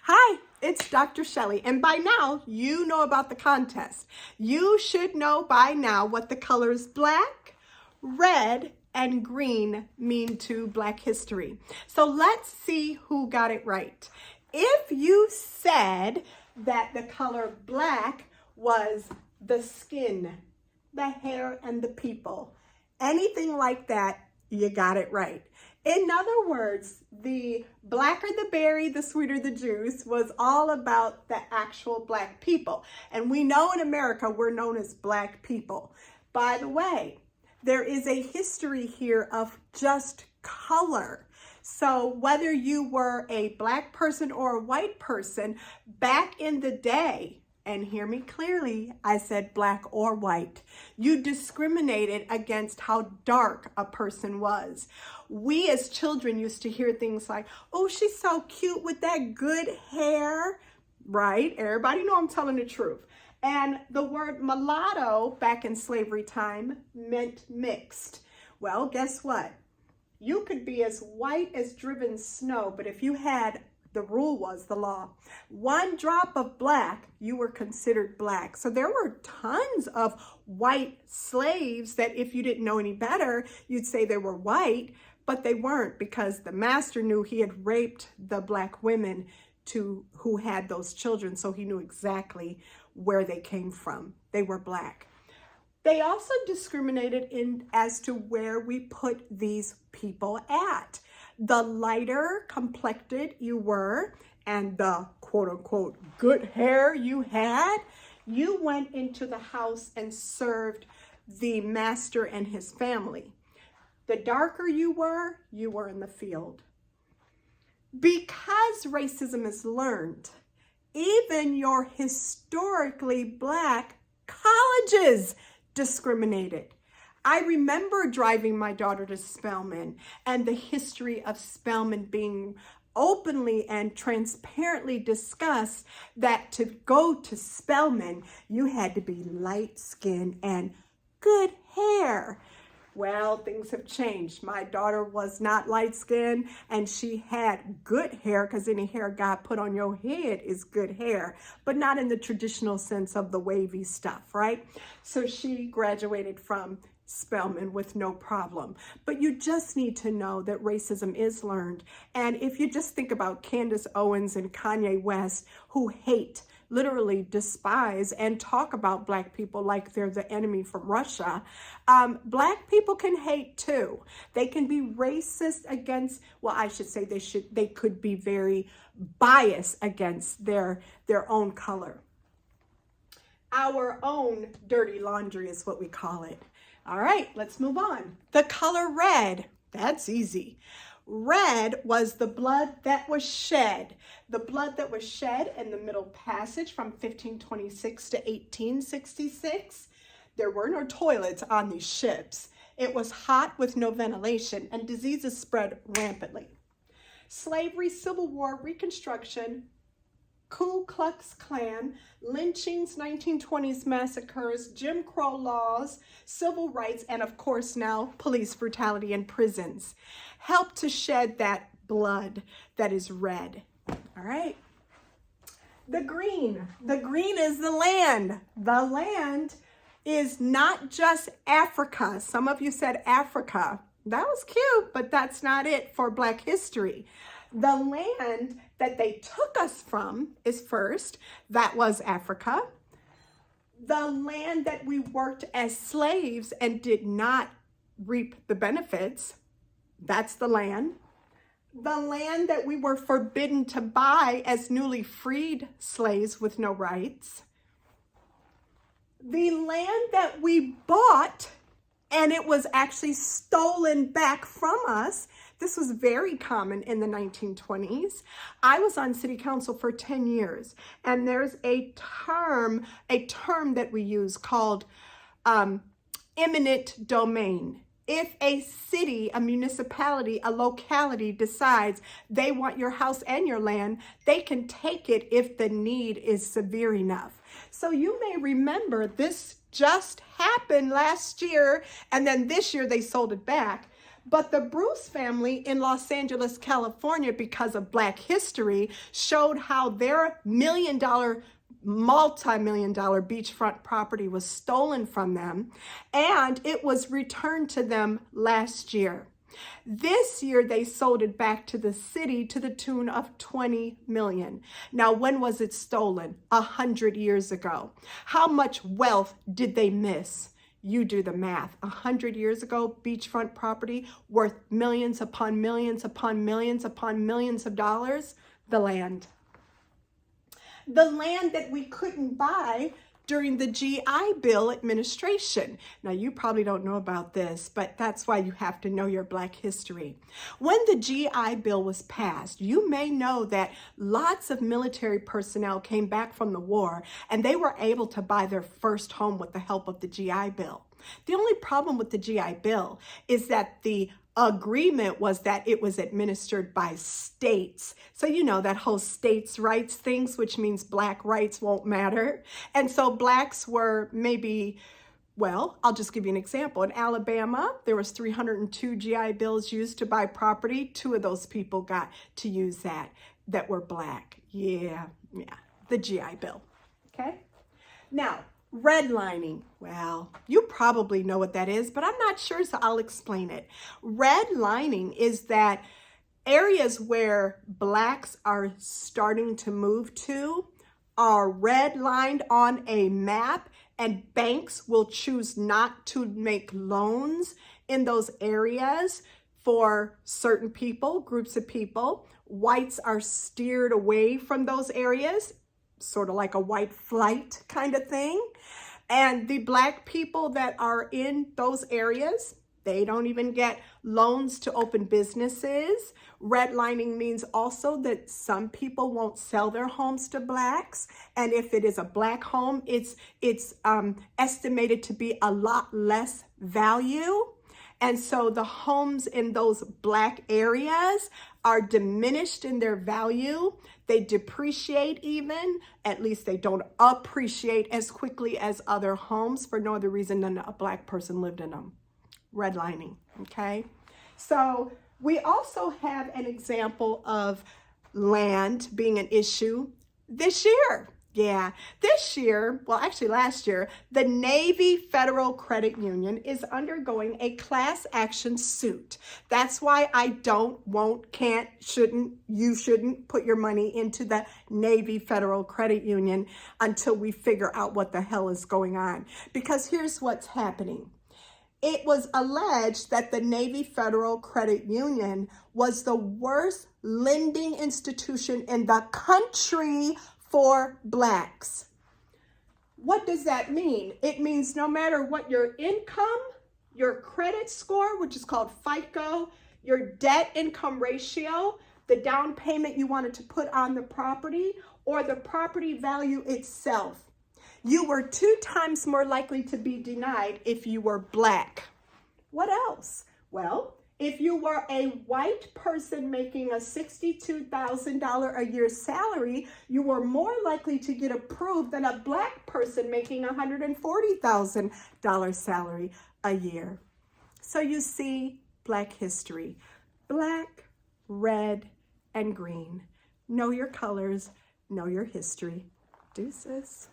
Hi, it's Dr. Shelley, and by now you know about the contest. You should know by now what the colors black, red, and green mean to Black history. So let's see who got it right. If you said that the color black was the skin, the hair, and the people, anything like that, you got it right. In other words, the blacker the berry, the sweeter the juice was all about the actual Black people. And we know in America, we're known as Black people. By the way, there is a history here of just color. So whether you were a Black person or a white person, back in the day, and hear me clearly, I said black or white. You discriminated against how dark a person was. We as children used to hear things like, oh, she's so cute with that good hair, right? Everybody know I'm telling the truth. And the word mulatto back in slavery time meant mixed. Well, guess what? You could be as white as driven snow, but if you had the rule was the law. One drop of black, you were considered Black. So there were tons of white slaves that if you didn't know any better, you'd say they were white, but they weren't because the master knew he had raped the Black women who had those children. So he knew exactly where they came from. They were Black. They also discriminated as to where we put these people at. The lighter complected you were and the quote unquote good hair you had, you went into the house and served the master and his family. The darker you were in the field. Because racism is learned, even your historically Black colleges discriminated. I remember driving my daughter to Spelman and the history of Spelman being openly and transparently discussed that to go to Spelman, you had to be light-skinned and good hair. Well, things have changed. My daughter was not light-skinned and she had good hair because any hair God put on your head is good hair, but not in the traditional sense of the wavy stuff, right? So she graduated from Spelman with no problem. But you just need to know that racism is learned. And if you just think about Candace Owens and Kanye West, who hate, literally despise, and talk about Black people like they're the enemy from Russia, Black people can hate too. They can be racist against, well, I should say they could be very biased against their own color. Our own dirty laundry is what we call it. All right, let's move on. The color red, that's easy. Red was the blood that was shed. The blood that was shed in the Middle Passage from 1526 to 1866. There were no toilets on these ships. It was hot with no ventilation and diseases spread rampantly. Slavery, Civil War, Reconstruction, Ku Klux Klan, lynchings, 1920s massacres, Jim Crow laws, civil rights, and of course now police brutality in prisons help to shed that blood that is red. All right. The green is the land. The land is not just Africa. Some of you said Africa. That was cute, but that's not it for Black history. The land that they took us from is first, that was Africa. The land that we worked as slaves and did not reap the benefits, that's the land. The land that we were forbidden to buy as newly freed slaves with no rights. The land that we bought and it was actually stolen back from us. This was very common in the 1920s. I was on city council for 10 years, and there's a term that we use called eminent domain. If a city, a municipality, a locality decides they want your house and your land, they can take it if the need is severe enough. So you may remember this just happened last year, and then this year they sold it back. But the Bruce family in Los Angeles, California, because of Black history, showed how their multi-million-dollar beachfront property was stolen from them, and it was returned to them last year. This year, they sold it back to the city to the tune of $20 million. Now, when was it stolen? 100 years ago. How much wealth did they miss? You do the math. 100 years ago, beachfront property worth millions upon millions upon millions upon millions of dollars. The land. The land that we couldn't buy during the GI Bill administration. Now, you probably don't know about this, but that's why you have to know your Black history. When the GI Bill was passed, you may know that lots of military personnel came back from the war, and they were able to buy their first home with the help of the GI Bill. The only problem with the GI Bill is that the agreement was that it was administered by states. So you know that whole states' rights things, which means Black rights won't matter. And so Blacks were maybe, well, I'll just give you an example. In Alabama, there was 302 GI Bills used to buy property. 2 of those people got to use that were Black. Yeah, the GI Bill, okay? Now, redlining. Well, you probably know what that is, but I'm not sure, so I'll explain it. Redlining is that areas where Blacks are starting to move to are redlined on a map, and banks will choose not to make loans in those areas for certain people, groups of people. Whites are steered away from those areas, sort of like a white flight kind of thing. And the Black people that are in those areas, they don't even get loans to open businesses. Redlining means also that some people won't sell their homes to Blacks. And if it is a Black home, it's estimated to be a lot less value. And so the homes in those Black areas are diminished in their value. They depreciate even, at least they don't appreciate as quickly as other homes for no other reason than a Black person lived in them. Redlining, okay? So we also have an example of land being an issue this year. Yeah, this year, well, actually last year, the Navy Federal Credit Union is undergoing a class action suit. That's why I don't, won't, can't, shouldn't, you shouldn't put your money into the Navy Federal Credit Union until we figure out what the hell is going on. Because here's what's happening. It was alleged that the Navy Federal Credit Union was the worst lending institution in the country for Blacks. What does that mean? It means no matter what your income, your credit score, which is called FICO, your debt income ratio, the down payment you wanted to put on the property, or the property value itself, you were 2 times more likely to be denied if you were Black. What else? Well, if you were a white person making a $62,000 a year salary, you were more likely to get approved than a Black person making a $140,000 salary a year. So you see, Black history, Black, red, and green. Know your colors, know your history. Deuces.